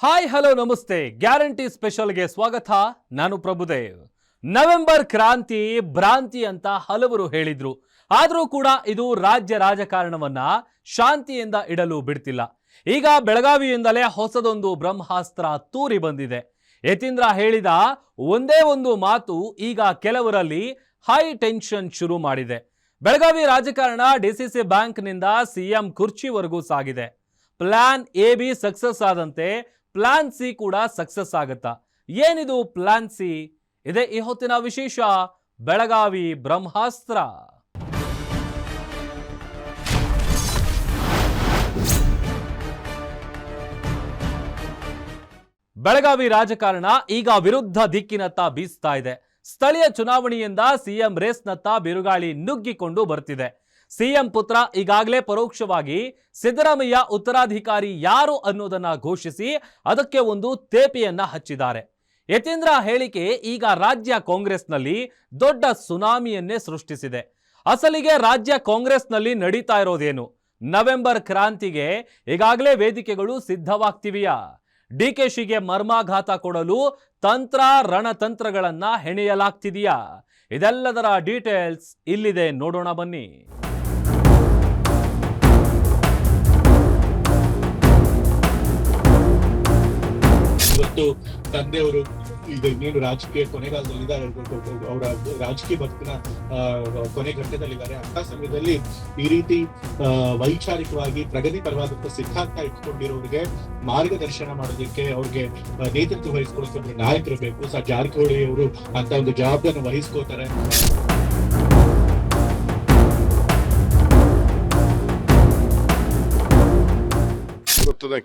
Hi hello ನಮಸ್ತೆ. Guarantee ಸ್ಪೆಷಲ್ಗೆ ಸ್ವಾಗತ. ನಾನು ಪ್ರಭುದೇವ್. ನವೆಂಬರ್ ಕ್ರಾಂತಿ ಭ್ರಾಂತಿ ಅಂತ ಹಲವರು ಹೇಳಿದ್ರು. ಆದರೂ ಕೂಡ ಇದು ರಾಜ್ಯ ರಾಜಕಾರಣವನ್ನ ಶಾಂತಿಯಿಂದ ಇಡಲು ಬಿಡ್ತಿಲ್ಲ. ಈಗ ಬೆಳಗಾವಿಯಿಂದಲೇ ಹೊಸದೊಂದು ಬ್ರಹ್ಮಾಸ್ತ್ರ ತೂರಿ ಬಂದಿದೆ. ಯತೀಂದ್ರ ಹೇಳಿದ ಒಂದೇ ಒಂದು ಮಾತು ಈಗ ಕೆಲವರಲ್ಲಿ ಹೈ ಟೆನ್ಷನ್ ಶುರು ಮಾಡಿದೆ. ಬೆಳಗಾವಿ ರಾಜಕಾರಣ ಡಿಸಿಸಿ ಬ್ಯಾಂಕ್ನಿಂದ ಸಿಎಂ ಕುರ್ಚಿವರೆಗೂ ಸಾಗಿದೆ. ಪ್ಲಾನ್ ಎ ಬಿ ಸಕ್ಸಸ್ ಆದಂತೆ ಪ್ಲಾನ್ ಸಿ ಕೂಡ ಸಕ್ಸಸ್ ಆಗುತ್ತಾ? ಏನಿದು ಪ್ಲಾನ್ ಸಿ? ಇದೇ ಈ ಹೊತ್ತಿನ ವಿಶೇಷ ಬೆಳಗಾವಿ ಬ್ರಹ್ಮಾಸ್ತ್ರ. ಬೆಳಗಾವಿ ರಾಜಕಾರಣ ಈಗ ವಿರುದ್ಧ ದಿಕ್ಕಿನತ್ತ ಬೀಸ್ತಾ ಇದೆ. ಸ್ಥಳೀಯ ಚುನಾವಣೆಯಿಂದ ಸಿಎಂ ರೇಸ್ನತ್ತ ಬಿರುಗಾಳಿ ನುಗ್ಗಿಕೊಂಡು ಬರ್ತಿದೆ. ಸಿಎಂ ಪುತ್ರ ಈಗಾಗಲೇ ಪರೋಕ್ಷವಾಗಿ ಸಿದ್ದರಾಮಯ್ಯ ಉತ್ತರಾಧಿಕಾರಿ ಯಾರು ಅನ್ನೋದನ್ನ ಘೋಷಿಸಿ ಅದಕ್ಕೆ ಒಂದು ತೇಪೆಯನ್ನ ಹಚ್ಚಿದ್ದಾರೆ. ಯತೀಂದ್ರ ಹೇಳಿಕೆ ಈಗ ರಾಜ್ಯ ಕಾಂಗ್ರೆಸ್ನಲ್ಲಿ ದೊಡ್ಡ ಸುನಾಮಿಯನ್ನೇ ಸೃಷ್ಟಿಸಿದೆ. ಅಸಲಿಗೆ ರಾಜ್ಯ ಕಾಂಗ್ರೆಸ್ನಲ್ಲಿ ನಡೀತಾ ಇರೋದೇನು? ನವೆಂಬರ್ ಕ್ರಾಂತಿಗೆ ಈಗಾಗಲೇ ವೇದಿಕೆಗಳು ಸಿದ್ಧವಾಗ್ತಿವೆಯಾ? ಡಿಕೆಶಿಗೆ ಮರ್ಮಾಘಾತ ಕೊಡಲು ತಂತ್ರ ರಣತಂತ್ರಗಳನ್ನ ಹೆಣೆಯಲಾಗ್ತಿದೆಯಾ? ಇದೆಲ್ಲದರ ಡೀಟೇಲ್ಸ್ ಇಲ್ಲಿದೆ, ನೋಡೋಣ ಬನ್ನಿ. ಇವತ್ತು ತಂದೆಯವರು ಇದು ಇನ್ನೇನು ರಾಜಕೀಯ ಕೊನೆಗಾಲದಲ್ಲಿ ಇದ್ದಾರೆ, ಅವರ ರಾಜಕೀಯ ಬದುಕಿನ ಕೊನೆ ಘಟ್ಟದಲ್ಲಿದ್ದಾರೆ. ಅಂತ ಸಮಯದಲ್ಲಿ ಈ ರೀತಿ ವೈಚಾರಿಕವಾಗಿ ಪ್ರಗತಿ ಪರವಾದಂತ ಸಿದ್ಧಾಂತ ಇಟ್ಕೊಂಡಿರೋರಿಗೆ ಮಾರ್ಗದರ್ಶನ ಮಾಡೋದಕ್ಕೆ, ಅವ್ರಿಗೆ ನೇತೃತ್ವ ವಹಿಸ್ಕೊಳ್ಳೋಕೆ ನಾಯಕರು ಬೇಕು. ಜಾರಕಿಹೊಳಿ ಅವರು ಅಂತ ಒಂದು ಜವಾಬ್ದಾರಿಯನ್ನು ವಹಿಸ್ಕೋತಾರೆ.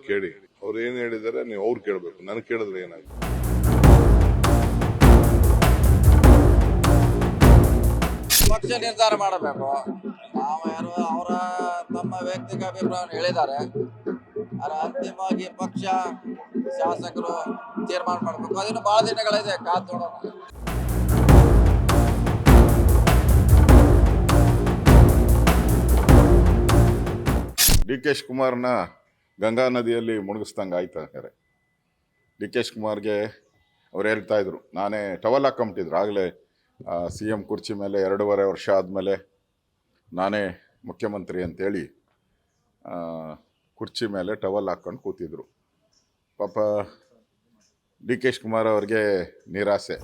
ಕೇಳಿ, ಅವ್ರು ಏನ್ ಹೇಳಿದಾರೆ ನೀವು ಅವ್ರು ಕೇಳಬೇಕು, ನನಗೆ ಕೇಳಿದ್ರೆ ಏನಾಗುತ್ತೆ? ಪಕ್ಷ ನಿರ್ಧಾರ ಮಾಡಬೇಕು. ನಾವು ಯಾರು ಅವರ ತಮ್ಮ ವ್ಯಕ್ತಿಗತ ಅಭಿಪ್ರಾಯ ಹೇಳಿದ್ದಾರೆ. ಅದರ ಅಂತಿಮವಾಗಿ ಪಕ್ಷ ಶಾಸಕರು ತೀರ್ಮಾನ ಮಾಡಬೇಕು. ಅದಿನ್ನು ಬಹಳ ದಿನಗಳಿದೆ, ಕಾದು ನೋಡೋಣ. ಡಿ ಕೆ ಶಿವಕುಮಾರ್ನ ಗಂಗಾ ನದಿಯಲ್ಲಿ ಮುಳುಗಿಸ್ದಂಗೆ ಆಯ್ತು. ಹಾಗಾದ್ರೆ ಡಿ ಕೆ ಶಿವಕುಮಾರ್ಗೆ ಅವ್ರು ಹೇಳ್ತಾ ಇದ್ರು, ನಾನೇ ಟವಲ್ ಹಾಕೊಂಬಿಟ್ಟಿದ್ರು ಆಗಲೇ CM ಕುರ್ಚಿ ಮೇಲೆ 2.5 ವರ್ಷ ಆದಮೇಲೆ ನಾನೇ ಮುಖ್ಯಮಂತ್ರಿ ಅಂತೇಳಿ ಕುರ್ಚಿ ಮೇಲೆ ಟವಲ್ ಹಾಕ್ಕೊಂಡು ಕೂತಿದ್ರು. ಪಾಪ ಡಿ ಕೆ ಶಿವಕುಮಾರ್ ಅವ್ರಿಗೆ ನಿರಾಸೆ.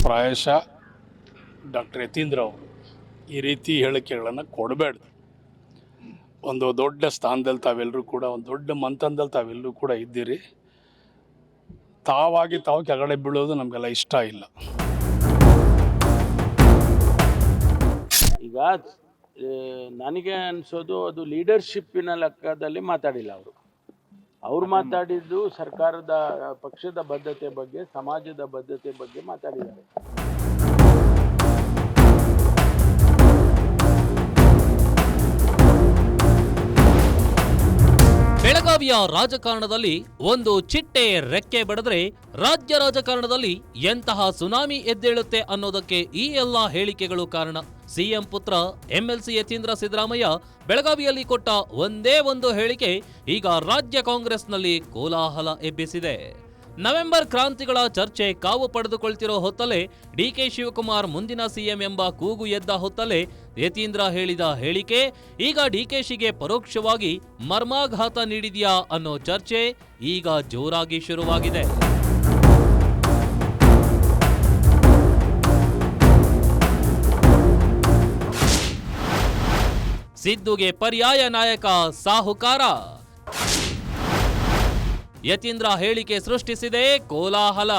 ಪ್ರಾಯಶಃ ಡಾಕ್ಟರ್ ಯತೀಂದ್ರ ಅವರು ಈ ರೀತಿ ಹೇಳಿಕೆಗಳನ್ನು ಕೊಡಬೇಡ್ದು. ಒಂದು ದೊಡ್ಡ ಸ್ಥಾನದಲ್ಲಿ ತಾವೆಲ್ಲರೂ ಕೂಡ, ಒಂದು ದೊಡ್ಡ ಮಂಥನದಲ್ಲಿ ತಾವೆಲ್ಲರೂ ಕೂಡ ಇದ್ದೀರಿ. ತಾವಾಗಿ ತಾವು ಕೆಳಗಡೆ ಬೀಳೋದು ನಮಗೆಲ್ಲ ಇಷ್ಟ ಇಲ್ಲ. ಈಗ ನನಗೆ ಅನಿಸೋದು ಅದು ಲೀಡರ್ಶಿಪ್ಪಿನ ಲೆಕ್ಕದಲ್ಲಿ ಮಾತಾಡಿಲ್ಲ ಅವರು ಮಾತಾಡಿದ್ದು ಸರ್ಕಾರದ ಪಕ್ಷದ ಬದ್ಧತೆ ಬಗ್ಗೆ, ಸಮಾಜದ ಬದ್ಧತೆ ಬಗ್ಗೆ ಮಾತಾಡಿದ್ದಾರೆ. ಬೆಳಗಾವಿಯ ರಾಜಕಾರಣದಲ್ಲಿ ಒಂದು ಚಿಟ್ಟೆ ರೆಕ್ಕೆ ಬಡಿದ್ರೆ ರಾಜ್ಯ ರಾಜಕಾರಣದಲ್ಲಿ ಎಂತಹ ಸುನಾಮಿ ಎದ್ದೇಳುತ್ತೆ ಅನ್ನೋದಕ್ಕೆ ಈ ಎಲ್ಲ ಹೇಳಿಕೆಗಳು ಕಾರಣ. ಸಿಎಂ ಪುತ್ರ MLC ಯತೀಂದ್ರ ಸಿದ್ದರಾಮಯ್ಯ ಬೆಳಗಾವಿಯಲ್ಲಿ ಕೊಟ್ಟ ಒಂದೇ ಒಂದು ಹೇಳಿಕೆ ಈಗ ರಾಜ್ಯ ಕಾಂಗ್ರೆಸ್ನಲ್ಲಿ ಕೋಲಾಹಲ ಎಬ್ಬಿಸಿದೆ. ನವೆಂಬರ್ ಕ್ರಾಂತಿಗಳ ಚರ್ಚೆ ಕಾವು ಪಡೆದುಕೊಳ್ತಿರೋ ಹೊತ್ತಲ್ಲೇ ಡಿಕೆ ಶಿವಕುಮಾರ್ ಮುಂದಿನ ಸಿಎಂ ಎಂಬ ಕೂಗು ಎದ್ದ ಹೊತ್ತಲ್ಲೇ ಯತೀಂದ್ರ ಹೇಳಿದ ಹೇಳಿಕೆ ಈಗ ಡಿಕೆಶಿಗೆ ಪರೋಕ್ಷವಾಗಿ ಮರ್ಮಾಘಾತ ನೀಡಿದ್ಯಾ ಅನ್ನೋ ಚರ್ಚೆ ಈಗ ಜೋರಾಗಿ ಶುರುವಾಗಿದೆ. ಸಿದ್ದುಗೆ ಪರ್ಯಾಯ ನಾಯಕ ಸಾಹುಕಾರ. ಯತೀಂದ್ರ ಹೇಳಿಕೆ ಸೃಷ್ಟಿಸಿದೆ ಕೋಲಾಹಲ.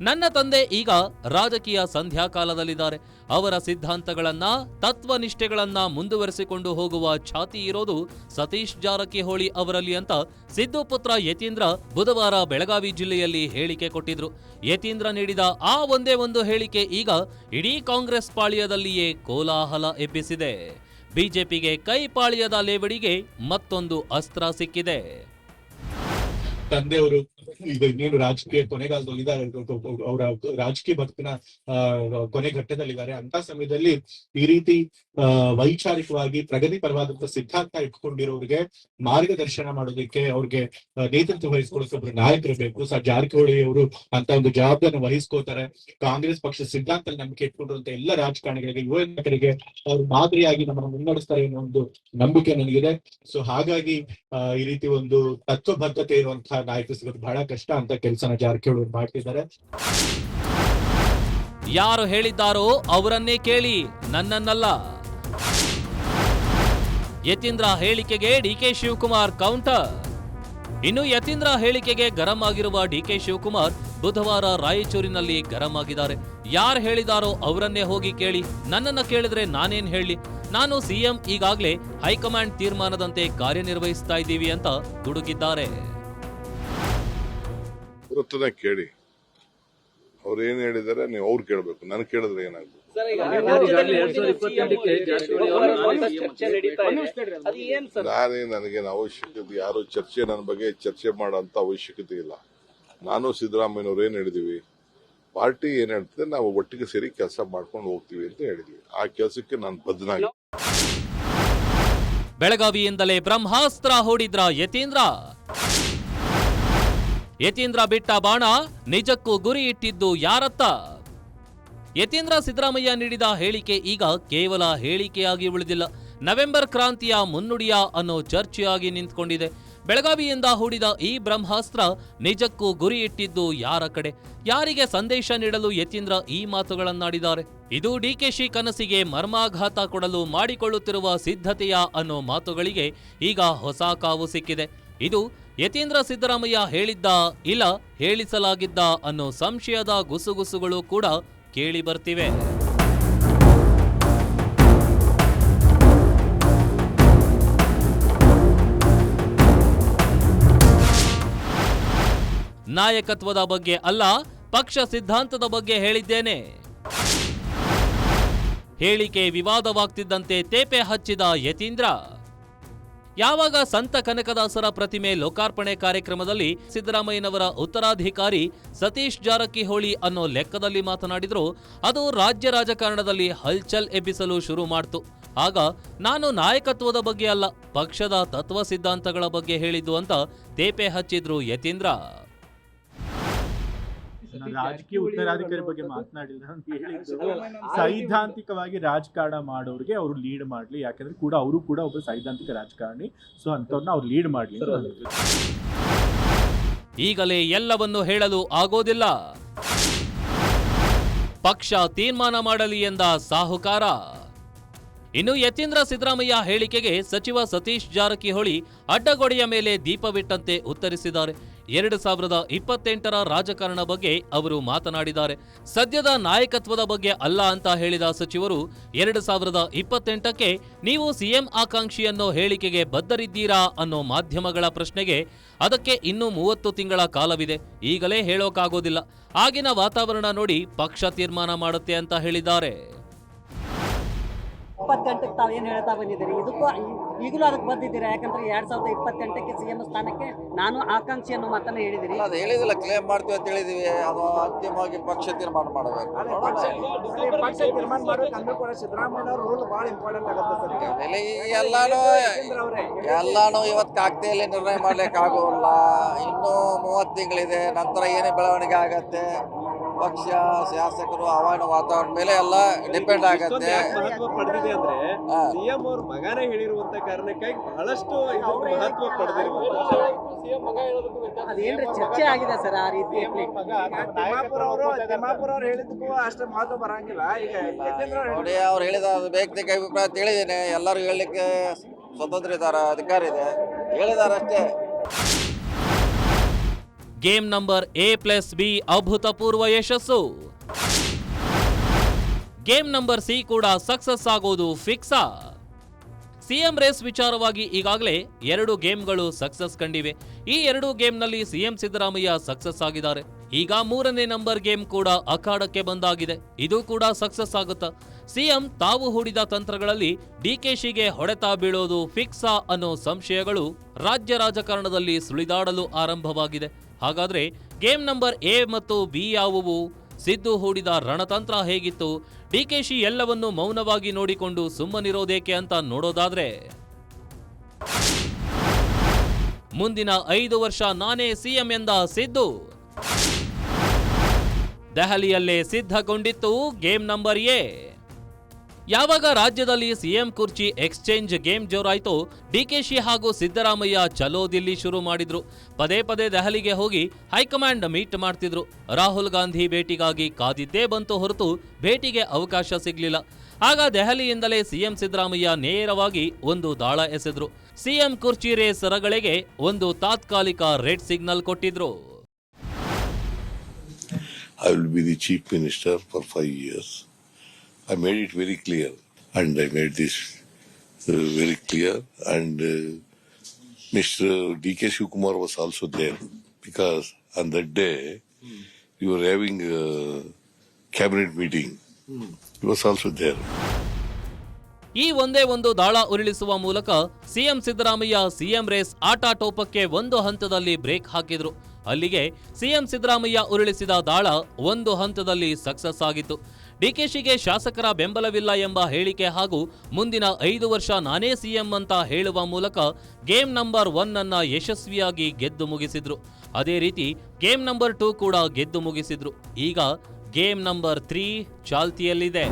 ನನ್ನ ತಂದೆ ಈಗ ರಾಜಕೀಯ ಸಂಧ್ಯಾಕಾಲದಲ್ಲಿದ್ದಾರೆ. ಅವರ ಸಿದ್ಧಾಂತಗಳನ್ನ, ತತ್ವನಿಷ್ಠೆಗಳನ್ನ ಮುಂದುವರೆಸಿಕೊಂಡು ಹೋಗುವ ಛಾತಿ ಇರೋದು ಸತೀಶ್ ಜಾರಕಿಹೊಳಿ ಅವರಲ್ಲಿ ಅಂತ ಸಿದ್ದು ಪುತ್ರ ಯತೀಂದ್ರ ಬುಧವಾರ ಬೆಳಗಾವಿ ಜಿಲ್ಲೆಯಲ್ಲಿ ಹೇಳಿಕೆ ಕೊಟ್ಟಿದ್ರು. ಯತೀಂದ್ರ ನೀಡಿದ ಆ ಒಂದೇ ಒಂದು ಹೇಳಿಕೆ ಈಗ ಇಡೀ ಕಾಂಗ್ರೆಸ್ ಪಾಳ್ಯದಲ್ಲಿಯೇ ಕೋಲಾಹಲ ಎಬ್ಬಿಸಿದೆ. ಬಿಜೆಪಿಗೆ ಕೈ ಪಾಳ್ಯದ ಲೇವಡಿಗೆ ಮತ್ತೊಂದು ಅಸ್ತ್ರ ಸಿಕ್ಕಿದೆ. ತಂದೆಯವರು ಈಗ ಇನ್ನೇನು ರಾಜಕೀಯ ಕೊನೆಗಾಲದಲ್ಲಿ ಇದ್ದಾರೆ, ಅವರ ರಾಜಕೀಯ ಬದುಕಿನ ಕೊನೆ ಘಟ್ಟದಲ್ಲಿದ್ದಾರೆ. ಅಂತ ಸಮಯದಲ್ಲಿ ಈ ರೀತಿ ವೈಚಾರಿಕವಾಗಿ ಪ್ರಗತಿಪರವಾದಂತಹ ಸಿದ್ಧಾಂತ ಇಟ್ಕೊಂಡಿರೋರಿಗೆ ಮಾರ್ಗದರ್ಶನ ಮಾಡೋದಕ್ಕೆ, ಅವ್ರಿಗೆ ನೇತೃತ್ವ ವಹಿಸ್ಕೊಳ್ಳೋಕೆ ಒಬ್ರು ನಾಯಕರು ಬೇಕು. ಸರ್ ಜಾರಕಿಹೊಳಿ ಅವರು ಅಂತ ಒಂದು ಜವಾಬ್ದಾರಿನ ವಹಿಸ್ಕೋತಾರೆ. ಕಾಂಗ್ರೆಸ್ ಪಕ್ಷ ಸಿದ್ಧಾಂತ ನಂಬಿಕೆ ಇಟ್ಕೊಂಡಿರುವಂತ ಎಲ್ಲ ರಾಜಕಾರಣಿಗಳಿಗೆ, ಯುವ ನಾಯಕರಿಗೆ ಅವ್ರು ಮಾದರಿಯಾಗಿ ನಮ್ಮನ್ನು ಮುನ್ನಡೆಸ್ತಾರೆ ಅನ್ನೋ ಒಂದು ನಂಬಿಕೆ ನನಗಿದೆ. ಸೊ ಹಾಗಾಗಿ ಈ ರೀತಿ ಒಂದು ತತ್ವಬದ್ಧತೆ ಇರುವಂತಹ ನಾಯಕರು ಸಿಗೋದು ಬಹಳ ಕಷ್ಟ ಅಂತ ಕೆಲಸನ ಜಾರಕಿಹೊಳಿ ಮಾಡ್ತಿದ್ದಾರೆ. ಯಾರು ಹೇಳಿದ್ದಾರೋ ಅವರನ್ನೇ ಕೇಳಿ, ನನ್ನನ್ನಲ್ಲ. ಯತೀಂದ್ರ ಹೇಳಿಕೆಗೆ ಡಿಕೆ ಶಿವಕುಮಾರ್ ಕೌಂಟರ್. ಇನ್ನು ಯತೀಂದ್ರ ಹೇಳಿಕೆಗೆ ಗರಂ ಆಗಿರುವ ಡಿಕೆ ಶಿವಕುಮಾರ್ ಬುಧವಾರ ರಾಯಚೂರಿನಲ್ಲಿ ಗರಂ ಆಗಿದ್ದಾರೆ. ಯಾರು ಹೇಳಿದಾರೋ ಅವರನ್ನೇ ಹೋಗಿ ಕೇಳಿ, ನನ್ನನ್ನ ಕೇಳಿದ್ರೆ ನಾನೇನ್ ಹೇಳಿ? ನಾನು ಸಿಎಂ, ಈಗಾಗಲೇ ಹೈಕಮಾಂಡ್ ತೀರ್ಮಾನದಂತೆ ಕಾರ್ಯನಿರ್ವಹಿಸ್ತಾ ಇದ್ದೀವಿ ಅಂತ ಗುಡುಗಿದ್ದಾರೆ. ಕೇಳಿ, ಅವ್ರು ಏನ್ ಹೇಳಿದಾರೆ ನೀವು ಅವ್ರು ಕೇಳಬೇಕು, ನನಗೆ ಕೇಳಿದ್ರೆ ಏನಾಗ್ಬೇಕು? ನನಗೇನು ಅವಶ್ಯಕತೆ, ಯಾರು ಚರ್ಚೆ ನನ್ನ ಬಗ್ಗೆ ಚರ್ಚೆ ಮಾಡೋಂಥ ಅವಶ್ಯಕತೆ ಇಲ್ಲ. ನಾನು ಸಿದ್ದರಾಮಯ್ಯನವ್ರು ಏನ್ ಹೇಳಿದೀವಿ, ಪಾರ್ಟಿ ಏನ್ ಹೇಳ್ತದೆ ನಾವು ಒಟ್ಟಿಗೆ ಸೇರಿ ಕೆಲಸ ಮಾಡ್ಕೊಂಡು ಹೋಗ್ತೀವಿ ಅಂತ ಹೇಳಿದ್ವಿ. ಆ ಕೆಲಸಕ್ಕೆ ನಾನು ಬದ್ಧನಾಗಿ. ಬೆಳಗಾವಿಯಿಂದಲೇ ಬ್ರಹ್ಮಾಸ್ತ್ರ ಹೂಡಿದ್ರ ಯತೀಂದ್ರ. ಯತೀಂದ್ರ ಬಿಟ್ಟ ಬಾಣ ನಿಜಕ್ಕೂ ಗುರಿ ಇಟ್ಟಿದ್ದು ಯಾರತ್ತ? ಯತೀಂದ್ರ ಸಿದ್ದರಾಮಯ್ಯ ನೀಡಿದ ಹೇಳಿಕೆ ಈಗ ಕೇವಲ ಹೇಳಿಕೆಯಾಗಿ ಉಳಿದಿಲ್ಲ, ನವೆಂಬರ್ ಕ್ರಾಂತಿಯ ಮುನ್ನುಡಿಯ ಅನ್ನೋ ಚರ್ಚೆಯಾಗಿ ನಿಂತ್ಕೊಂಡಿದೆ. ಬೆಳಗಾವಿಯಿಂದ ಹೂಡಿದ ಈ ಬ್ರಹ್ಮಾಸ್ತ್ರ ನಿಜಕ್ಕೂ ಗುರಿ ಇಟ್ಟಿದ್ದು ಯಾರ ಕಡೆ? ಯಾರಿಗೆ ಸಂದೇಶ ನೀಡಲು ಯತೀಂದ್ರ ಈ ಮಾತುಗಳನ್ನಾಡಿದ್ದಾರೆ? ಇದು ಡಿಕೆಶಿ ಕನಸಿಗೆ ಮರ್ಮಾಘಾತ ಕೊಡಲು ಮಾಡಿಕೊಳ್ಳುತ್ತಿರುವ ಸಿದ್ಧತೆಯ ಅನ್ನೋ ಮಾತುಗಳಿಗೆ ಈಗ ಹೊಸ ಕಾವು ಸಿಕ್ಕಿದೆ. ಇದು ಯತೀಂದ್ರ ಸಿದ್ದರಾಮಯ್ಯ ಹೇಳಿದ್ದ, ಇಲ್ಲ ಹೇಳಿಸಲಾಗಿದ್ದ ಅನ್ನೋ ಸಂಶಯದ ಗುಸುಗುಸುಗಳು ಕೂಡ ಕೇಳಿ ಬರ್ತಿವೆ. ನಾಯಕತ್ವದ ಬಗ್ಗೆ ಅಲ್ಲ, ಪಕ್ಷ ಸಿದ್ಧಾಂತದ ಬಗ್ಗೆ ಹೇಳಿದ್ದೇನೆ. ಹೇಳಿಕೆ ವಿವಾದವಾಗ್ತಿದ್ದಂತೆ ತೇಪೆ ಹಚ್ಚಿದ ಯತೀಂದ್ರ. ಯಾವಾಗ ಸಂತ ಕನಕದಾಸರ ಪ್ರತಿಮೆ ಲೋಕಾರ್ಪಣೆ ಕಾರ್ಯಕ್ರಮದಲ್ಲಿ ಸಿದ್ದರಾಮಯ್ಯನವರ ಉತ್ತರಾಧಿಕಾರಿ ಸತೀಶ್ ಜಾರಕಿಹೊಳಿ ಅನ್ನೋ ಲೆಕ್ಕದಲ್ಲಿ ಮಾತನಾಡಿದ್ರು, ಅದು ರಾಜ್ಯ ರಾಜಕಾರಣದಲ್ಲಿ ಹಲ್ಚಲ್ ಎಬ್ಬಿಸಲು ಶುರು ಮಾಡ್ತು. ಆಗ ನಾನು ನಾಯಕತ್ವದ ಬಗ್ಗೆ ಅಲ್ಲ, ಪಕ್ಷದ ತತ್ವ ಸಿದ್ಧಾಂತಗಳ ಬಗ್ಗೆ ಹೇಳಿದ್ದು ಅಂತ ತೇಪೆ ಹಚ್ಚಿದ್ರು ಯತೀಂದ್ರ. ರಾಜಕೀಯ ಉತ್ತರಾಧಿಕಾರಿ ಬಗ್ಗೆ ಮಾತನಾಡಿಲ್ಲ ಅಂತ ಹೇಳಿದ್ದು, ಸೈದ್ಧಾಂತಿಕವಾಗಿ ರಾಜಕಾರಣ ಮಾಡೋರಿಗೆ ಅವರು ಲೀಡ್ ಮಾಡ್ಲಿ, ಯಾಕಂದ್ರೆ ಕೂಡ ಅವರು ಕೂಡ ಒಬ್ಬ ಸೈದ್ಧಾಂತಿಕ ರಾಜಕಾರಣಿ. ಸೊ ಅಂತವ್ರನ್ನ ಅವ್ರು ಲೀಡ್ ಮಾಡ್ಲಿ. ಈಗಲೇ ಎಲ್ಲವನ್ನು ಹೇಳಲು ಆಗೋದಿಲ್ಲ, ಪಕ್ಷ ತೀರ್ಮಾನ ಮಾಡಲಿ ಎಂದ ಸಾಹುಕಾರ. ಇನ್ನು ಯತೀಂದ್ರ ಸಿದ್ದರಾಮಯ್ಯ ಹೇಳಿಕೆಗೆ ಸಚಿವ ಸತೀಶ್ ಜಾರಕಿಹೊಳಿ ಅಡ್ಡಗೋಡೆಯ ಮೇಲೆ ದೀಪವಿಟ್ಟಂತೆ ಉತ್ತರಿಸಿದ್ದಾರೆ. 2028ರ ರಾಜಕಾರಣ ಬಗ್ಗೆ ಅವರು ಮಾತನಾಡಿದ್ದಾರೆ. ಸದ್ಯದ ನಾಯಕತ್ವದ ಬಗ್ಗೆ ಅಲ್ಲ ಅಂತ ಹೇಳಿದ ಸಚಿವರು, 2028ಕ್ಕೆ ನೀವು ಸಿಎಂ ಆಕಾಂಕ್ಷಿ ಅನ್ನೋ ಹೇಳಿಕೆಗೆ ಬದ್ಧರಿದ್ದೀರಾ ಅನ್ನೋ ಮಾಧ್ಯಮಗಳ ಪ್ರಶ್ನೆಗೆ, ಅದಕ್ಕೆ ಇನ್ನೂ 30 ತಿಂಗಳ ಕಾಲವಿದೆ, ಈಗಲೇ ಹೇಳೋಕ್ಕಾಗೋದಿಲ್ಲ, ಆಗಿನ ವಾತಾವರಣ ನೋಡಿ ಪಕ್ಷ ತೀರ್ಮಾನ ಮಾಡುತ್ತೆ ಅಂತ ಹೇಳಿದ್ದಾರೆ. 28ಕ್ಕೆ ತಾವೇನು ಹೇಳ್ತಾ ಬಂದಿದ್ದೀರಿ, ಇದಕ್ಕೂ ಈಗಲೂ ಅದಕ್ಕೆ ಬಂದಿದ್ದೀರಾ? ಯಾಕಂದ್ರೆ 2028ಕ್ಕೆ ಸಿಎಂ ಸ್ಥಾನಕ್ಕೆ ನಾನು ಆಕಾಂಕ್ಷಿ ಅನ್ನೋ ಮಾತನ್ನ ಹೇಳಿದಿರಿ. ಅದು ಹೇಳಿದಿಲ್ಲ, ಕ್ಲೇಮ್ ಮಾಡ್ತೀವಿ ಅಂತ ಹೇಳಿದೀವಿ. ಅದು ಅಂತಿಮವಾಗಿ ಪಕ್ಷ ತೀರ್ಮಾನ ಮಾಡಬೇಕು. ಪಕ್ಷ ತೀರ್ಮಾನ ಮಾಡಬೇಕಂದ್ರೂ ಕೂಡ ಸಿದ್ದರಾಮಯ್ಯ ಅವ್ರ ರೋಲ್ ಬಹಳ ಇಂಪಾರ್ಟೆಂಟ್ ಆಗುತ್ತೆ ಸರ್. ಎಲ್ಲಾನು ಇವತ್ತು ಕಾಗ್ದೆಯಲ್ಲಿ ನಿರ್ಣಯ ಮಾಡ್ಲಿಕ್ಕೆ ಆಗೋಲ್ಲ. ಇನ್ನೂ 30 ತಿಂಗಳಿದೆ, ನಂತರ ಏನೇ ಬೆಳವಣಿಗೆ ಆಗತ್ತೆ, ಪಕ್ಷ ಶಾಸಕರು ಹವಾಮಾನ ವಾತಾವರಣ ಮೇಲೆ ಎಲ್ಲ ಡಿಪೆಂಡ್ ಆಗತ್ತೆ. ಮಹತ್ವ ಪಡೆದಿದೆ ಅಂದ್ರೆ ಸಿಎಂ ಅವ್ರ ಮಗನೇ ಹೇಳಿರುವಂತ ಕಾರಣಕ್ಕಾಗಿ ಬಹಳಷ್ಟು ಮಹತ್ವ ಪಡೆದಿರುವಂತ ಅದೇನ್ರಿ ಚರ್ಚೆ ಆಗಿದೆ ಸರ್ ಆ ರೀತಿ. ತಿಮ್ಮಾಪುರ ಅವ್ರು ಹೇಳಿದ್ದಕ್ಕೂ ಅಷ್ಟು ಮಹತ್ವ ಬರಂಗಿಲ್ಲ. ಈಗ ನೋಡಿ, ಅವ್ರು ಹೇಳಿದ ವೈಯಕ್ತಿಕ ಅಭಿಪ್ರಾಯ ತಿಳಿದೇನೆ, ಎಲ್ಲರೂ ಹೇಳಲಿಕ್ಕೆ ಸ್ವತಂತ್ರ ಇದ್ದಾರೆ, ಅಧಿಕಾರ ಇದೆ, ಹೇಳಿದಾರೆ ಅಷ್ಟೇ. ಗೇಮ್ ನಂಬರ್ A+B ಅಭೂತಪೂರ್ವ ಯಶಸ್ಸು. ಗೇಮ್ ನಂಬರ್ C ಕೂಡ ಸಕ್ಸಸ್ ಆಗೋದು ಫಿಕ್ಸಾ? ಸಿಎಂ ರೇಸ್ ವಿಚಾರವಾಗಿ ಈಗಾಗಲೇ 2 ಗೇಮ್ಗಳು ಸಕ್ಸಸ್ ಕಂಡಿವೆ. ಈ 2 ಗೇಮ್ನಲ್ಲಿ ಸಿಎಂ ಸಿದ್ದರಾಮಯ್ಯ ಸಕ್ಸಸ್ ಆಗಿದ್ದಾರೆ. ಈಗ 3ನೇ ನಂಬರ್ ಗೇಮ್ ಕೂಡ ಅಖಾಡಕ್ಕೆ ಬಂದಾಗಿದೆ. ಇದು ಕೂಡ ಸಕ್ಸಸ್ ಆಗುತ್ತಾ? ಸಿಎಂ ತಾವು ಹೂಡಿದ ತಂತ್ರಗಳಲ್ಲಿ ಡಿಕೆಶಿಗೆ ಹೊಡೆತ ಬೀಳೋದು ಫಿಕ್ಸಾ ಅನ್ನೋ ಸಂಶಯಗಳು ರಾಜ್ಯ ರಾಜಕಾರಣದಲ್ಲಿ ಸುಳಿದಾಡಲು ಆರಂಭವಾಗಿದೆ. ಹಾಗಾದ್ರೆ ಗೇಮ್ ನಂಬರ್ A ಮತ್ತು B ಯಾವುವು? ಸಿದ್ದು ಹೂಡಿದ ರಣತಂತ್ರ ಹೇಗಿತ್ತು, ಡಿಕೆಶಿ ಎಲ್ಲವನ್ನು ಮೌನವಾಗಿ ನೋಡಿಕೊಂಡು ಸುಮ್ಮನಿರೋದೇಕೆ ಅಂತ ನೋಡೋದಾದ್ರೆ, ಮುಂದಿನ 5 ವರ್ಷ ನಾನೇ ಸಿಎಂ ಎಂದ ಸಿದ್ದು, ದೆಹಲಿಯಲ್ಲೇ ಸಿದ್ಧಗೊಂಡಿತ್ತು ಗೇಮ್ ನಂಬರ್ ಎ. ಯಾವಾಗ ರಾಜ್ಯದಲ್ಲಿ ಸಿಎಂ ಕುರ್ಚಿ ಎಕ್ಸ್ಚೇಂಜ್ ಗೇಮ್ ಜೋರಾಯ್ತು, ಡಿಕೆಶಿ ಹಾಗೂ ಸಿದ್ದರಾಮಯ್ಯ ಚಲೋ ದಿಲ್ಲಿ ಶುರು ಮಾಡಿದ್ರು. ಪದೇ ಪದೇ ದೆಹಲಿಗೆ ಹೋಗಿ ಹೈಕಮಾಂಡ್ ಮೀಟ್ ಮಾಡ್ತಿದ್ರು. ರಾಹುಲ್ ಗಾಂಧಿ ಭೇಟಿಗಾಗಿ ಕಾದಿದ್ದೇ ಬಂತು ಹೊರತು ಭೇಟಿಗೆ ಅವಕಾಶ ಸಿಗ್ಲಿಲ್ಲ. ಆಗ ದೆಹಲಿಯಿಂದಲೇ ಸಿಎಂ ಸಿದ್ದರಾಮಯ್ಯ ನೇರವಾಗಿ ಒಂದು ದಾಳ ಎಸೆದ್ರು. ಸಿಎಂ ಕುರ್ಚಿ ರೇಸ್ ರಗಳಿಗೆ ಒಂದು ತಾತ್ಕಾಲಿಕ ರೆಡ್ ಸಿಗ್ನಲ್ ಕೊಟ್ಟಿದ್ರು. I will be the chief minister for 5 years. I made it very clear, and I made this very clear. And Mr. D.K. Shivakumar was also there because on that day we were having a cabinet meeting. He was also there. ಈ ಒಂದೇ ಒಂದು ದಾಳ ಉರುಳಿಸುವ ಮೂಲಕ CM Siddaramaiah CM race ಆಟಾಟೋಪಕ್ಕೆ ಒಂದು ಹಂತದಲ್ಲಿ break ಹಾಕಿದ್ರು. ಅಲ್ಲಿಗೆ ಸಿಎಂ ಸಿದ್ದರಾಮಯ್ಯ ಉರುಳಿಸಿದ ದಾಳ ಒಂದು ಹಂತದಲ್ಲಿ ಸಕ್ಸಸ್ ಆಗಿತ್ತು. ಡಿಕೆಶಿಗೆ ಶಾಸಕರ ಬೆಂಬಲವಿಲ್ಲ ಎಂಬ ಹೇಳಿಕೆ ಹಾಗೂ ಮುಂದಿನ 5 ವರ್ಷ ನಾನೇ ಸಿಎಂ ಅಂತ ಹೇಳುವ ಮೂಲಕ ಗೇಮ್ ನಂಬರ್ 1 ಅನ್ನ ಯಶಸ್ವಿಯಾಗಿ ಗೆದ್ದು ಮುಗಿಸಿದ್ರು. ಅದೇ ರೀತಿ ಗೇಮ್ ನಂಬರ್ 2 ಕೂಡ ಗೆದ್ದು ಮುಗಿಸಿದ್ರು. ಈಗ ಗೇಮ್ ನಂಬರ್ 3 ಚಾಲ್ತಿಯಲ್ಲಿದೆ.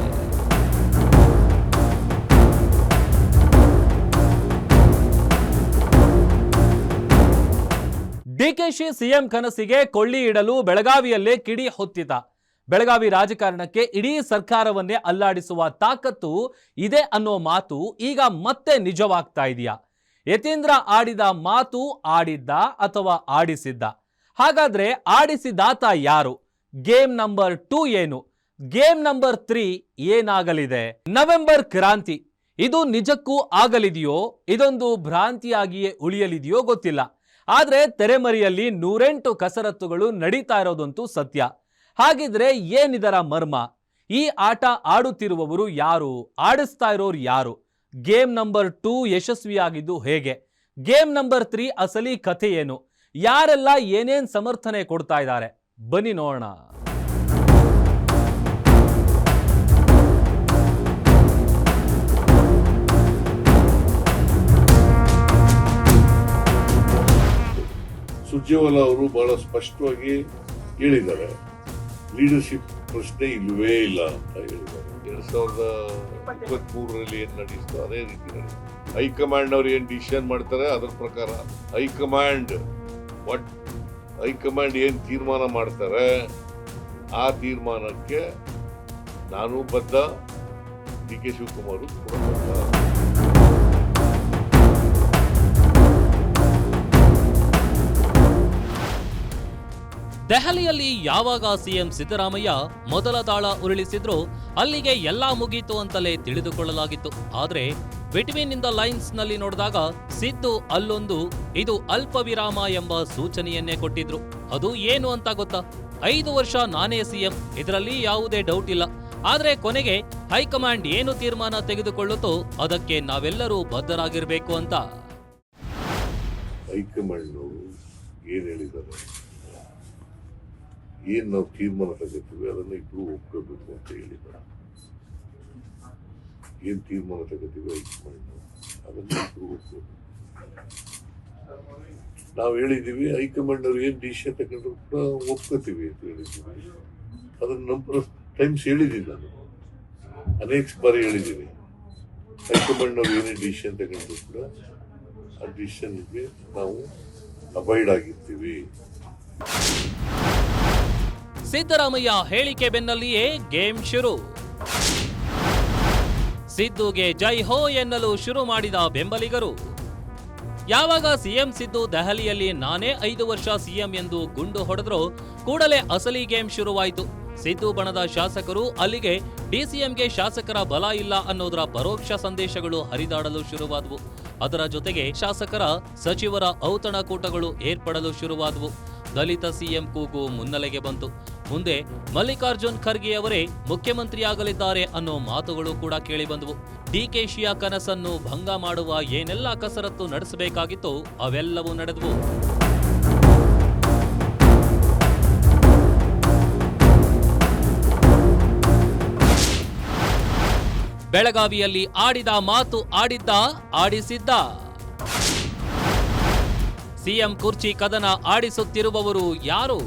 ಡಿಕೆಶಿ ಸಿಎಂ ಕನಸಿಗೆ ಕೊಳ್ಳಿ ಇಡಲು ಬೆಳಗಾವಿಯಲ್ಲೇ ಕಿಡಿ ಹೊತ್ತಿತ. ಬೆಳಗಾವಿ ರಾಜಕಾರಣಕ್ಕೆ ಇಡೀ ಸರ್ಕಾರವನ್ನೇ ಅಲ್ಲಾಡಿಸುವ ತಾಕತ್ತು ಇದೆ ಅನ್ನೋ ಮಾತು ಈಗ ಮತ್ತೆ ನಿಜವಾಗ್ತಾ ಇದೆಯಾ? ಯತೀಂದ್ರ ಆಡಿದ ಮಾತು ಆಡಿದ್ದ ಅಥವಾ ಆಡಿಸಿದ್ದ? ಹಾಗಾದ್ರೆ ಆಡಿಸಿದಾತ ಯಾರು? ಗೇಮ್ ನಂಬರ್ 2 ಏನು? ಗೇಮ್ ನಂಬರ್ 3 ಏನಾಗಲಿದೆ? ನವೆಂಬರ್ ಕ್ರಾಂತಿ ಇದು ನಿಜಕ್ಕೂ ಆಗಲಿದೆಯೋ, ಇದೊಂದು ಭ್ರಾಂತಿಯಾಗಿಯೇ ಉಳಿಯಲಿದೆಯೋ ಗೊತ್ತಿಲ್ಲ. ಆದ್ರೆ ತೆರೆಮರೆಯಲ್ಲಿ 108 ಕಸರತ್ತುಗಳು ನಡೀತಾ ಇರೋದಂತೂ ಸತ್ಯ. ಹಾಗಿದ್ರೆ ಏನಿದರ ಮರ್ಮ? ಈ ಆಟ ಆಡುತ್ತಿರುವವರು ಯಾರು? ಆಡಿಸ್ತಾ ಇರೋರು ಯಾರು? ಗೇಮ್ ನಂಬರ್ 2 ಯಶಸ್ವಿಯಾಗಿದ್ದು ಹೇಗೆ? ಗೇಮ್ ನಂಬರ್ 3 ಅಸಲಿ ಕಥೆ ಏನು? ಯಾರೆಲ್ಲ ಏನೇನ್ ಸಮರ್ಥನೆ ಕೊಡ್ತಾ ಇದ್ದಾರೆ? ಬನ್ನಿ ನೋಡೋಣ. ಸುರ್ಜೇವಾಲಾ ಅವರು ಬಹಳ ಸ್ಪಷ್ಟವಾಗಿ ಹೇಳಿದ್ದಾರೆ, ಲೀಡರ್ಶಿಪ್ ಪ್ರಶ್ನೆ ಇಲ್ಲವೇ ಇಲ್ಲ ಅಂತ ಹೇಳಿದ್ದಾರೆ. 2023 ಏನ್ ನಡೆಯಿತು ಅದೇ ರೀತಿ ನಡೆಯಿತು. ಹೈಕಮಾಂಡ್ ಅವ್ರು ಏನ್ ಡಿಸಿಷನ್ ಮಾಡ್ತಾರೆ ಅದರ ಪ್ರಕಾರ ಹೈಕಮಾಂಡ್ ಏನ್ ತೀರ್ಮಾನ ಮಾಡ್ತಾರೆ ಆ ತೀರ್ಮಾನಕ್ಕೆ ನಾನು ಬದ್ಧ, ಡಿ.ಕೆ. ಶಿವಕುಮಾರ್ ಕೂಡ ಬದ್ಧ. ದೆಹಲಿಯಲ್ಲಿ ಯಾವಾಗ ಸಿಎಂ ಸಿದ್ದರಾಮಯ್ಯ ಮೊದಲ ದಾಳ ಉರುಳಿಸಿದ್ರು ಅಲ್ಲಿಗೆ ಎಲ್ಲಾ ಮುಗೀತು ಅಂತಲೇ ತಿಳಿದುಕೊಳ್ಳಲಾಗಿತ್ತು. ಆದ್ರೆ ಬಿಟ್ವೀನ್ ಇನ್ ದ ಲೈನ್ಸ್ ನಲ್ಲಿ ನೋಡಿದಾಗ ಸಿದ್ದು ಅಲ್ಲೊಂದು ಇದು ಅಲ್ಪ ವಿರಾಮ ಎಂಬ ಸೂಚನೆಯನ್ನೇ ಕೊಟ್ಟಿದ್ರು. ಅದು ಏನು ಅಂತ ಗೊತ್ತಾ? 5 ವರ್ಷ ನಾನೇ ಸಿಎಂ, ಇದರಲ್ಲಿ ಯಾವುದೇ ಡೌಟ್ ಇಲ್ಲ. ಆದ್ರೆ ಕೊನೆಗೆ ಹೈಕಮಾಂಡ್ ಏನು ತೀರ್ಮಾನ ತೆಗೆದುಕೊಳ್ಳುತ್ತೋ ಅದಕ್ಕೆ ನಾವೆಲ್ಲರೂ ಬದ್ಧರಾಗಿರ್ಬೇಕು ಅಂತ. ಹೈಕಮಾಂಡ್ ಏನ್ ಹೇಳಿದ್ದಾರೆ, ಏನ್ ನಾವು ತೀರ್ಮಾನ ತಗೋತೀವಿ ಅದನ್ನ ಇಬ್ರು ಒಪ್ಕೋಬೇಕು ಅಂತ ಹೇಳಿದ್ದಾರೆ. ಏನ್ ತೀರ್ಮಾನ ತಗೋತೀವಿ ಹೈಕಮಾಂಡ್ ಅದನ್ನ ಇಬ್ರು ಒಪ್ಕೋಬೇಕು. ನಾವು ಹೇಳಿದೀವಿ ಹೈಕಮಾಂಡ್ ಅವ್ರು ಏನ್ ಡಿಸಿಷನ್ ತಗೊಂಡ್ರು ಕೂಡ ಒಪ್ಕೋತೀವಿ ಅಂತ ಹೇಳಿದ್ದೀವಿ. ಅದನ್ನ ನಂತರ ಟೈಮ್ಸ್ ಹೇಳಿದ್ದೀನಿ, ನಾನು ಅನೇಕ ಬಾರಿ ಹೇಳಿದ್ದೀನಿ. ಹೈಕಮಾಂಡ್ ಅವ್ರು ಏನೇ ಡಿಸಿಷನ್ ತಗೊಂಡ್ರು ಕೂಡ ಆ ಡಿಸಿಷನ್ಗೆ ನಾವು ಅವಾಯ್ಡ್ ಆಗಿರ್ತೀವಿ. ಸಿದ್ದರಾಮಯ್ಯ ಹೇಳಿಕೆ ಬೆನ್ನಲ್ಲಿಯೇ ಗೇಮ್ ಶುರು. ಸಿದ್ದುಗೆ ಜೈ ಹೋ ಎನ್ನಲು ಶುರು ಮಾಡಿದ ಬೆಂಬಲಿಗರು. ಯಾವಾಗ ಸಿಎಂ ಸಿದ್ದು ದೆಹಲಿಯಲ್ಲಿ ನಾನೇ 5 ವರ್ಷ ಸಿಎಂ ಎಂದು ಗುಂಡು ಹೊಡೆದ್ರೋ ಕೂಡಲೇ ಅಸಲಿ ಗೇಮ್ ಶುರುವಾಯಿತು. ಸಿದ್ದು ಬಣದ ಶಾಸಕರು ಅಲ್ಲಿಗೆ ಡಿಸಿಎಂಗೆ ಶಾಸಕರ ಬಲ ಇಲ್ಲ ಅನ್ನೋದರ ಪರೋಕ್ಷ ಸಂದೇಶಗಳು ಹರಿದಾಡಲು ಶುರುವಾದವು. ಅದರ ಜೊತೆಗೆ ಶಾಸಕರ ಸಚಿವರ ಔತಣಕೂಟಗಳು ಏರ್ಪಡಲು ಶುರುವಾದವು. ದಲಿತ ಸಿಎಂ ಕೂಗು ಮುನ್ನೆಲೆಗೆ ಬಂತು. ಮುಂದೆ ಮಲ್ಲಿಕಾರ್ಜುನ್ ಖರ್ಗೆ ಅವರೇ ಮುಖ್ಯಮಂತ್ರಿಯಾಗಲಿದ್ದಾರೆ ಅನ್ನೋ ಮಾತುಗಳು ಕೂಡ ಕೇಳಿಬಂದವು. ಡಿಕೆಶಿಯ ಕನಸನ್ನು ಭಂಗ ಮಾಡುವ ಏನೆಲ್ಲ ಕಸರತ್ತು ನಡೆಸಬೇಕಾಗಿತ್ತೋ ಅವೆಲ್ಲವೂ ನಡೆದವು. ಬೆಳಗಾವಿಯಲ್ಲಿ ಆಡಿದ ಮಾತು ಆಡಿಸಿದ್ದ. ಸಿಎಂ ಕುರ್ಚಿ ಕದನ ಆಡಿಸುತ್ತಿರುವವರು ಯಾರು?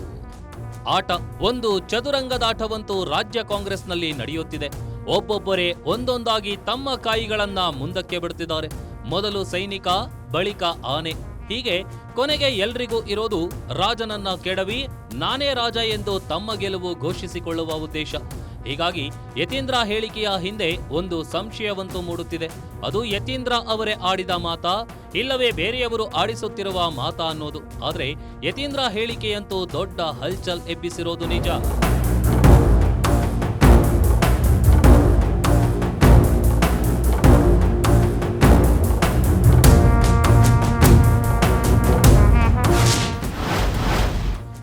ಆಟ ಒಂದು ಚದುರಂಗದಾಟವಂತೂ ರಾಜ್ಯ ಕಾಂಗ್ರೆಸ್ನಲ್ಲಿ ನಡೆಯುತ್ತಿದೆ. ಒಬ್ಬೊಬ್ಬರೇ ಒಂದೊಂದಾಗಿ ತಮ್ಮ ಕಾಯಿಗಳನ್ನ ಮುಂದಕ್ಕೆ ಬಿಡುತ್ತಿದ್ದಾರೆ. ಮೊದಲು ಸೈನಿಕ, ಬಳಿಕ ಆನೆ, ಹೀಗೆ ಕೊನೆಗೆ ಎಲ್ರಿಗೂ ಇರೋದು ರಾಜನನ್ನ ಕೆಡವಿ ನಾನೇ ರಾಜ ಎಂದು ತಮ್ಮ ಗೆಲುವು ಘೋಷಿಸಿಕೊಳ್ಳುವ ಉದ್ದೇಶ. ಹೀಗಾಗಿ ಯತೀಂದ್ರ ಹೇಳಿಕೆಯ ಹಿಂದೆ ಒಂದು ಸಂಶಯವಂತೂ ಮೂಡುತ್ತಿದೆ. ಅದು ಯತೀಂದ್ರ ಅವರೇ ಆಡಿದ ಮಾತಾ, ಇಲ್ಲವೇ ಬೇರೆಯವರು ಆಡಿಸುತ್ತಿರುವ ಮಾತಾ ಅನ್ನೋದು. ಆದರೆ ಯತೀಂದ್ರ ಹೇಳಿಕೆಯಂತೂ ದೊಡ್ಡ ಹಲ್ಚಲ್ ಎಬ್ಬಿಸಿರೋದು ನಿಜ.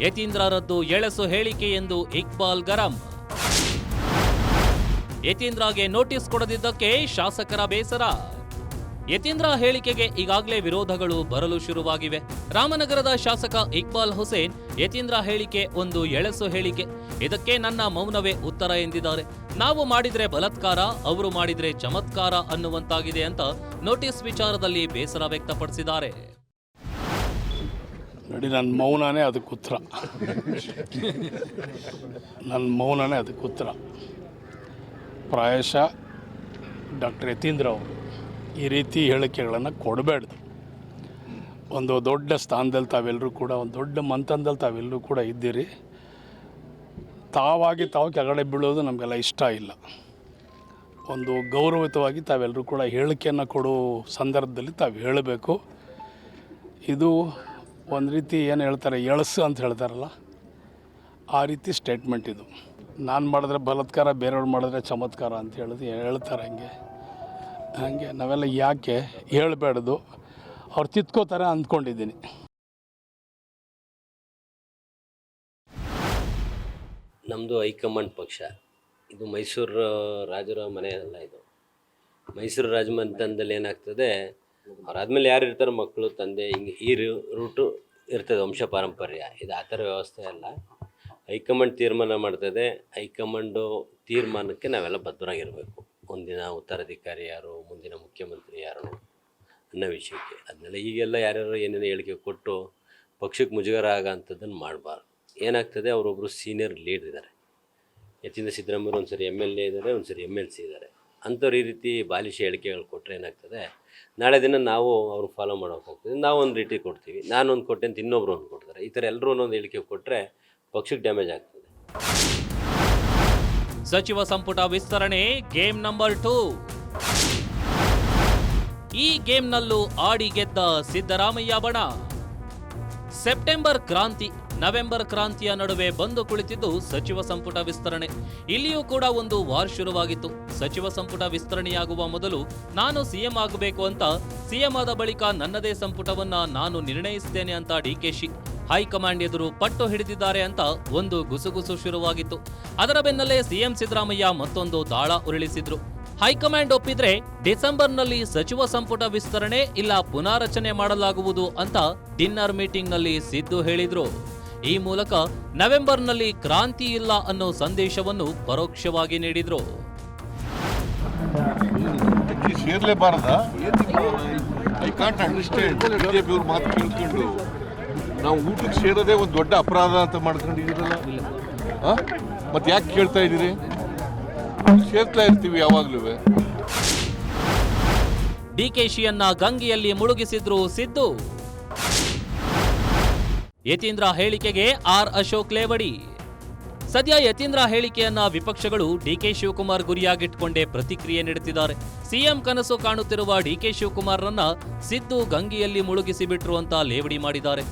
ಯತೀಂದ್ರರದ್ದು ಎಳಸು ಹೇಳಿಕೆ ಎಂದು ಇಕ್ಬಾಲ್ ಗರಂ. ಯತೀಂದ್ರಗೆ ನೋಟಿಸ್ ಕೊಡದಿದ್ದಕ್ಕೆ ಶಾಸಕರ ಬೇಸರ. ಯತೀಂದ್ರ ಹೇಳಿಕೆಗೆ ಈಗಾಗಲೇ ವಿರೋಧಗಳು ಬರಲು ಶುರುವಾಗಿವೆ. ರಾಮನಗರದ ಶಾಸಕ ಇಕ್ಬಾಲ್ ಹುಸೇನ್ ಯತೀಂದ್ರ ಹೇಳಿಕೆ ಒಂದು ಎಳಸು ಹೇಳಿಕೆ, ಇದಕ್ಕೆ ನನ್ನ ಮೌನವೇ ಉತ್ತರ ಎಂದಿದ್ದಾರೆ. ನಾವು ಮಾಡಿದ್ರೆ ಬಲಾತ್ಕಾರ, ಅವರು ಮಾಡಿದ್ರೆ ಚಮತ್ಕಾರ ಅನ್ನುವಂತಾಗಿದೆ ಅಂತ ನೋಟಿಸ್ ವಿಚಾರದಲ್ಲಿ ಬೇಸರ ವ್ಯಕ್ತಪಡಿಸಿದ್ದಾರೆ. ನೋಡಿ, ನನ್ನ ಮೌನನೇ ಅದಕ್ಕೆ ಉತ್ತರ. ನನ್ನ ಮೌನನೇ ಅದಕ್ಕೆ ಉತ್ತರ. ಪ್ರಾಯಶಃ ಡಾಕ್ಟರ್ ಯತೀಂದ್ರ ಅವರು ಈ ರೀತಿ ಹೇಳಿಕೆಗಳನ್ನು ಕೊಡಬೇಡ್ದು. ಒಂದು ದೊಡ್ಡ ಸ್ಥಾನದಲ್ಲಿ ತಾವೆಲ್ಲರೂ ಕೂಡ, ಒಂದು ದೊಡ್ಡ ಮಂಥನದಲ್ಲಿ ತಾವೆಲ್ಲರೂ ಕೂಡ ಇದ್ದೀರಿ. ತಾವು ಕೆಳಗಡೆ ಬೀಳೋದು ನಮಗೆಲ್ಲ ಇಷ್ಟ ಇಲ್ಲ. ಒಂದು ಗೌರವಿತವಾಗಿ ತಾವೆಲ್ಲರೂ ಕೂಡ ಹೇಳಿಕೆಯನ್ನು ಕೊಡೋ ಸಂದರ್ಭದಲ್ಲಿ ತಾವು ಹೇಳಬೇಕು. ಇದು ಒಂದು ರೀತಿ ಏನು ಹೇಳ್ತಾರೆ, ಎಳಸು ಅಂತ ಹೇಳ್ತಾರಲ್ಲ, ಆ ರೀತಿ ಸ್ಟೇಟ್ಮೆಂಟ್ ಇದು. ನಾನು ಮಾಡಿದ್ರೆ ಬಲಾತ್ಕಾರ, ಬೇರೆಯವ್ರು ಮಾಡಿದ್ರೆ ಚಮತ್ಕಾರ ಅಂತ ಹೇಳ್ತಾರೆ. ಹಾಗೆ ನಾವೆಲ್ಲ ಯಾಕೆ ಹೇಳಬೇಡ್ದು, ಅವ್ರು ತಿದ್ಕೋತಾರೆ ಅಂದ್ಕೊಂಡಿದ್ದೀನಿ. ನಮ್ಮದು ಹೈಕಮಾಂಡ್ ಪಕ್ಷ. ಇದು ಮೈಸೂರು ರಾಜರ ಮನೆ ಅಲ್ಲ. ಇದು ಮೈಸೂರು ರಾಜಮನೆತನದಲ್ಲಿ ಏನಾಗ್ತದೆ, ಅವರಾದ್ಮೇಲೆ ಯಾರು ಇರ್ತಾರೆ, ಮಕ್ಕಳು, ತಂದೆ, ಹಿಂಗೆ ಈ ರೂಟು ಇರ್ತದೆ, ವಂಶ ಪಾರಂಪರ್ಯ. ಇದು ಆ ಥರ ವ್ಯವಸ್ಥೆ ಅಲ್ಲ. ಹೈಕಮಾಂಡ್ ತೀರ್ಮಾನ ಮಾಡ್ತದೆ. ಹೈಕಮಾಂಡು ತೀರ್ಮಾನಕ್ಕೆ ನಾವೆಲ್ಲ ಬದ್ಧರಾಗಿರಬೇಕು. ಮುಂದಿನ ಉತ್ತರಾಧಿಕಾರಿ ಯಾರು, ಮುಂದಿನ ಮುಖ್ಯಮಂತ್ರಿ ಯಾರು ಅನ್ನೋ ವಿಷಯಕ್ಕೆ. ಅದನ್ನೆಲ್ಲ ಈಗೆಲ್ಲ ಯಾರ್ಯಾರು ಏನೇನು ಹೇಳಿಕೆ ಕೊಟ್ಟು ಪಕ್ಷಕ್ಕೆ ಮುಜುಗರ ಆಗೋ ಅಂಥದ್ದನ್ನು ಮಾಡಬಾರ್ದು. ಏನಾಗ್ತದೆ, ಅವರೊಬ್ಬರು ಸೀನಿಯರ್ ಲೀಡರ್ ಇದ್ದಾರೆ. ಯತೀಂದ್ರ ಸಿದ್ದರಾಮಯ್ಯ ಒಂದು ಸರಿ MLA ಇದ್ದಾರೆ, ಒಂದು ಸರಿ MLC ಇದ್ದಾರೆ. ಅಂಥವ್ರು ಈ ರೀತಿ ಬಾಲಿಶ ಹೇಳಿಕೆಗಳು ಕೊಟ್ಟರೆ ಏನಾಗ್ತದೆ, ನಾಳೆ ದಿನ ನಾವು ಅವ್ರು ಫಾಲೋ ಮಾಡೋಕ್ಕಾಗ್ತದೆ. ನಾವು ಒಂದು ರೀತಿ ಕೊಡ್ತೀವಿ, ನಾನೊಂದು ಕೊಟ್ಟೆ ಅಂತ ಇನ್ನೊಬ್ರು ಒಂದು ಕೊಡ್ತಾರೆ. ಈ ಥರ ಎಲ್ಲರೂ ಒಂದೊಂದು ಹೇಳಿಕೆ ಕೊಟ್ಟರೆ ಪಕ್ಷಕ್ಕೆ ಡ್ಯಾಮೇಜ್ ಆಗ್ತದೆ. ಸಚಿವ ಸಂಪುಟ ವಿಸ್ತರಣೆ ಗೇಮ್ ನಂಬರ್ 2. ಈ ಗೇಮ್ನಲ್ಲೂ ಆಡಿ ಗೆದ್ದ ಸಿದ್ದರಾಮಯ್ಯ ಬಣ. ಸೆಪ್ಟೆಂಬರ್ ಕ್ರಾಂತಿ, ನವೆಂಬರ್ ಕ್ರಾಂತಿಯ ನಡುವೆ ಬಂದು ಕುಳಿತಿದ್ದು ಸಚಿವ ಸಂಪುಟ ವಿಸ್ತರಣೆ. ಇಲ್ಲಿಯೂ ಕೂಡ ಒಂದು ವಾರ್ ಶುರುವಾಗಿತ್ತು. ಸಚಿವ ಸಂಪುಟ ವಿಸ್ತರಣೆಯಾಗುವ ಮೊದಲು ನಾನು ಸಿಎಂ ಆಗಬೇಕು ಅಂತ, ಸಿಎಂ ಆದ ಬಳಿಕ ನನ್ನದೇ ಸಂಪುಟವನ್ನ ನಾನು ನಿರ್ಣಯಿಸಿದ್ದೇನೆ ಅಂತ ಡಿಕೆಶಿ ಹೈಕಮಾಂಡ್ ಎದುರು ಪಟ್ಟು ಹಿಡಿದಿದ್ದಾರೆ ಅಂತ ಒಂದು ಗುಸುಗುಸು ಶುರುವಾಗಿತ್ತು. ಅದರ ಬೆನ್ನಲ್ಲೇ ಸಿಎಂ ಸಿದ್ದರಾಮಯ್ಯ ಮತ್ತೊಂದು ದಾಳ ಉರುಳಿಸಿದ್ರು. ಹೈಕಮಾಂಡ್ ಒಪ್ಪಿದ್ರೆ ಡಿಸೆಂಬರ್ನಲ್ಲಿ ಸಚಿವ ಸಂಪುಟ ವಿಸ್ತರಣೆ ಇಲ್ಲ ಪುನಾರಚನೆ ಮಾಡಲಾಗುವುದು ಅಂತ ಡಿನ್ನರ್ ಮೀಟಿಂಗ್ನಲ್ಲಿ ಸಿದ್ದು ಹೇಳಿದ್ರು. ಈ ಮೂಲಕ ನವೆಂಬರ್ನಲ್ಲಿ ಕ್ರಾಂತಿ ಇಲ್ಲ ಅನ್ನೋ ಸಂದೇಶವನ್ನು ಪರೋಕ್ಷವಾಗಿ ನೀಡಿದ್ರು. ನಾವು ಊಟಕ್ಕೆ ಸೇರೋದೇ ಒಂದು ದೊಡ್ಡ ಅಪರಾಧ ಅಂತ ಮಾಡ್ಕೊಂಡಿದ್ದೀರಲ್ಲ, ಮತ್ತೆ ಯಾಕೆ ಕೇಳ್ತಾ ಇದ್ದೀರಿ? ಸೇರ್ತಾ ಇರ್ತೀವಿ ಯಾವಾಗ್ಲೂ. ಡಿಕೆಶಿಯನ್ನ ಗಂಗೆಯಲ್ಲಿ ಮುಳುಗಿಸಿದ್ರು ಸಿದ್ದು. ಯತೀಂದ್ರ ಹೇಳಿಕೆಗೆ ಅಶೋಕ್ ಲೇವಡಿ. ಸದ್ಯ ಯತೀಂದ್ರ ಹೇಳಿಕೆಯನ್ನ ವಿಪಕ್ಷಗಳು ಡಿಕೆ ಶಿವಕುಮಾರ್ ಗುರಿಯಾಗಿಟ್ಕೊಂಡೇ ಪ್ರತಿಕ್ರಿಯೆ ನೀಡುತ್ತಿದ್ದಾರೆ. ಸಿಎಂ ಕನಸು ಕಾಣುತ್ತಿರುವ ಡಿಕೆ ಶಿವಕುಮಾರ್ರನ್ನ ಸಿದ್ದು ಗಂಗೆಯಲ್ಲಿ ಮುಳುಗಿಸಿ ಬಿಟ್ರು ಅಂತ ಲೇವಡಿ ಮಾಡಿದ್ದಾರೆ.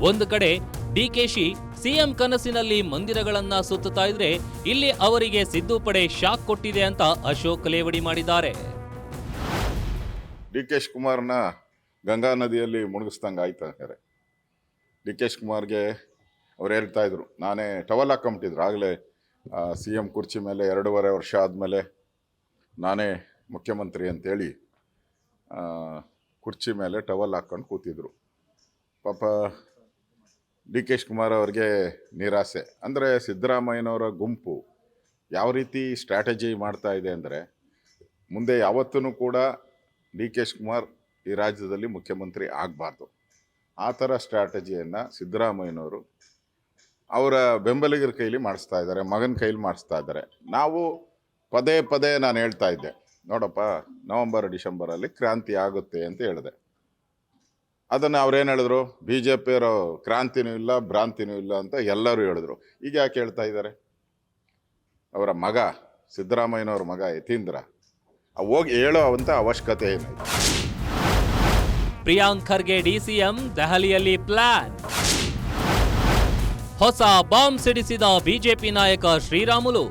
ಒಂದು ಕಡೆ ಡಿಕೆಶಿ ಸಿಎಂ ಕನಸಿನಲ್ಲಿ ಮಂದಿರಗಳನ್ನ ಸುತ್ತುತ್ತಾ ಇದ್ರೆ, ಇಲ್ಲಿ ಅವರಿಗೆ ಸಿದ್ದು ಪಡೆ ಶಾಕ್ ಕೊಟ್ಟಿದೆ ಅಂತ ಅಶೋಕ್ ಲೇವಡಿ ಮಾಡಿದ್ದಾರೆ. ಡಿ ಕೆ ಶಿವಕುಮಾರ್ನ ಗಂಗಾ ನದಿಯಲ್ಲಿ ಮುಳುಗಿಸ್ದಂಗೆ ಆಯ್ತು. ಹಂಗಾರೆ ಡಿ ಕೆ ಶಿವಕುಮಾರ್ಗೆ ಅವ್ರು ಹೇಳ್ತಾ ಇದ್ರು, ನಾನೇ ಟವಲ್ ಹಾಕೊಂಬಿಟ್ಟಿದ್ರು. ಆಗಲೇ CM ಕುರ್ಚಿ ಮೇಲೆ 2.5 ವರ್ಷ ಆದಮೇಲೆ ನಾನೇ ಮುಖ್ಯಮಂತ್ರಿ ಅಂತೇಳಿ ಕುರ್ಚಿ ಮೇಲೆ ಟವಲ್ ಹಾಕ್ಕೊಂಡು ಕೂತಿದ್ರು. ಪಾಪ ಡಿ ಕೆ ಶಿವಕುಮಾರ್ ಅವ್ರಿಗೆ ನಿರಾಸೆ. ಅಂದರೆ ಸಿದ್ದರಾಮಯ್ಯನವರ ಗುಂಪು ಯಾವ ರೀತಿ ಸ್ಟ್ರಾಟಜಿ ಮಾಡ್ತಾ ಇದೆ ಅಂದರೆ, ಮುಂದೆ ಯಾವತ್ತೂ ಕೂಡ ಡಿ ಕೆ ಶಿವಕುಮಾರ್ ಈ ರಾಜ್ಯದಲ್ಲಿ ಮುಖ್ಯಮಂತ್ರಿ ಆಗಬಾರ್ದು. ಆ ಥರ ಸ್ಟ್ರಾಟಜಿಯನ್ನು ಸಿದ್ದರಾಮಯ್ಯನವರು ಅವರ ಬೆಂಬಲಿಗರ ಕೈಲಿ ಮಾಡಿಸ್ತಾ ಇದ್ದಾರೆ, ಮಗನ ಕೈಲಿ ಮಾಡಿಸ್ತಾ ಇದ್ದಾರೆ. ನಾವು ಪದೇ ಪದೇ ನಾನು ಹೇಳ್ತಾ ಇದ್ದೆ, ನೋಡಪ್ಪ ನವಂಬರ್ ಡಿಸೆಂಬರಲ್ಲಿ ಕ್ರಾಂತಿ ಆಗುತ್ತೆ ಅಂತ ಹೇಳಿದೆ. ಅದನ್ನು ಅವ್ರೇನು ಹೇಳಿದ್ರು, ಬಿ ಜೆ ಪಿಯವರು ಕ್ರಾಂತಿನೂ ಇಲ್ಲ ಭ್ರಾಂತಿನೂ ಇಲ್ಲ ಅಂತ ಎಲ್ಲರೂ ಹೇಳಿದ್ರು. ಈಗ ಯಾಕೆ ಹೇಳ್ತಾ ಇದ್ದಾರೆ? ಅವರ ಮಗ ಸಿದ್ದರಾಮಯ್ಯನವ್ರ ಮಗ ಯತೀಂದ್ರ ಹೋಗಿ ಹೇಳೋ ಅಂತ ಅವಶ್ಯಕತೆ ಏನಾಯ್ತು? ಪ್ರಿಯಾಂಕ್ ಖರ್ಗೆ ಡಿಸಿಎಂ, ದೆಹಲಿಯಲ್ಲಿ ಪ್ಲಾನ್. ಹೊಸ ಬಾಂಬ್ ಸಿಡಿಸಿದ ಬಿಜೆಪಿ ನಾಯಕ ಶ್ರೀರಾಮುಲು.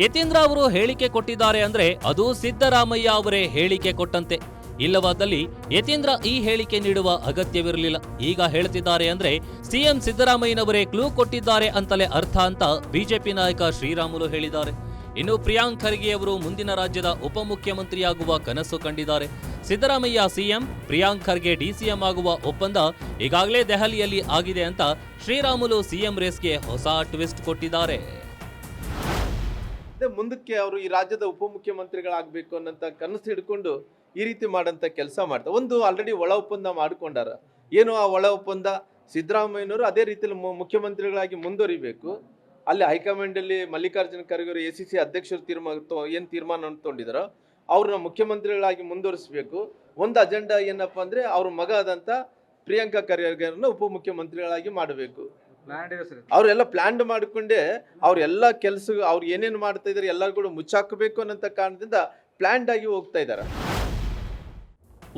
ಯತೀಂದ್ರ ಅವರು ಹೇಳಿಕೆ ಕೊಟ್ಟಿದ್ದಾರೆ ಅಂದ್ರೆ ಅದು ಸಿದ್ದರಾಮಯ್ಯ ಅವರೇ ಹೇಳಿಕೆ ಕೊಟ್ಟಂತೆ. ಇಲ್ಲವಾದಲ್ಲಿ ಯತೀಂದ್ರ ಈ ಹೇಳಿಕೆ ನೀಡುವ ಅಗತ್ಯವಿರಲಿಲ್ಲ. ಈಗ ಹೇಳ್ತಿದ್ದಾರೆ ಅಂದ್ರೆ ಸಿಎಂ ಸಿದ್ದರಾಮಯ್ಯನವರೇ ಕ್ಲೂ ಕೊಟ್ಟಿದ್ದಾರೆ ಅಂತಲೇ ಅರ್ಥ ಅಂತ ಬಿಜೆಪಿ ನಾಯಕ ಶ್ರೀರಾಮುಲು ಹೇಳಿದ್ದಾರೆ. ಇನ್ನು ಪ್ರಿಯಾಂಕ್ ಖರ್ಗೆ ಅವರು ಮುಂದಿನ ರಾಜ್ಯದ ಉಪಮುಖ್ಯಮಂತ್ರಿಯಾಗುವ ಕನಸು ಕಂಡಿದ್ದಾರೆ. ಸಿದ್ದರಾಮಯ್ಯ ಸಿಎಂ, ಪ್ರಿಯಾಂಕ್ ಖರ್ಗೆ ಡಿಸಿಎಂ ಆಗುವ ಒಪ್ಪಂದ ಈಗಾಗಲೇ ದೆಹಲಿಯಲ್ಲಿ ಆಗಿದೆ ಅಂತ ಶ್ರೀರಾಮುಲು ಸಿಎಂ ರೇಸ್ಗೆ ಹೊಸ ಟ್ವಿಸ್ಟ್ ಕೊಟ್ಟಿದ್ದಾರೆ. ಮುಂದಕ್ಕೆ ಅವರು ಈ ರಾಜ್ಯದ ಉಪಮುಖ್ಯಮಂತ್ರಿಗಳಾಗಬೇಕು ಅನ್ನೋಂಥ ಕನಸು ಹಿಡ್ಕೊಂಡು ಈ ರೀತಿ ಮಾಡೋಂಥ ಕೆಲಸ ಮಾಡ್ತಾರೆ. ಒಂದು ಆಲ್ರೆಡಿ ಒಳ ಒಪ್ಪಂದ ಮಾಡ್ಕೊಂಡಾರ. ಏನು ಆ ಒಳ ಒಪ್ಪಂದ? ಸಿದ್ದರಾಮಯ್ಯನವರು ಅದೇ ರೀತಿಯಲ್ಲಿ ಮುಖ್ಯಮಂತ್ರಿಗಳಾಗಿ ಮುಂದುವರಿಬೇಕು. ಅಲ್ಲಿ ಹೈಕಮಾಂಡಲ್ಲಿ ಮಲ್ಲಿಕಾರ್ಜುನ ಖರ್ಗೆ ಅವರು ACC ಅಧ್ಯಕ್ಷರು ಏನು ತೀರ್ಮಾನ ತೊಗೊಂಡಿದ್ದಾರೋ ಅವ್ರನ್ನ ಮುಖ್ಯಮಂತ್ರಿಗಳಾಗಿ ಮುಂದುವರಿಸಬೇಕು. ಒಂದು ಅಜೆಂಡಾ ಏನಪ್ಪ ಅಂದರೆ ಅವ್ರ ಮಗ ಆದಂಥ ಪ್ರಿಯಾಂಕಾ ಖರ್ಗೆರನ್ನ ಉಪಮುಖ್ಯಮಂತ್ರಿಗಳಾಗಿ ಮಾಡಬೇಕು. ಅವರೆಲ್ಲ ಪ್ಲಾನ್ ಮಾಡಿಕೊಂಡೇ ಅವರೆಲ್ಲ ಕೆಲಸ ಅವ್ರು ಏನೇನು ಮಾಡ್ತಾ ಇದ್ದಾರೆ ಎಲ್ಲರೂ ಕೂಡ ಮುಚ್ಚಾಕಬೇಕು ಅನ್ನೋಂಥ ಕಾರಣದಿಂದ ಪ್ಲಾನ್ಡ್ ಆಗಿ ಹೋಗ್ತಾ ಇದ್ದಾರೆ.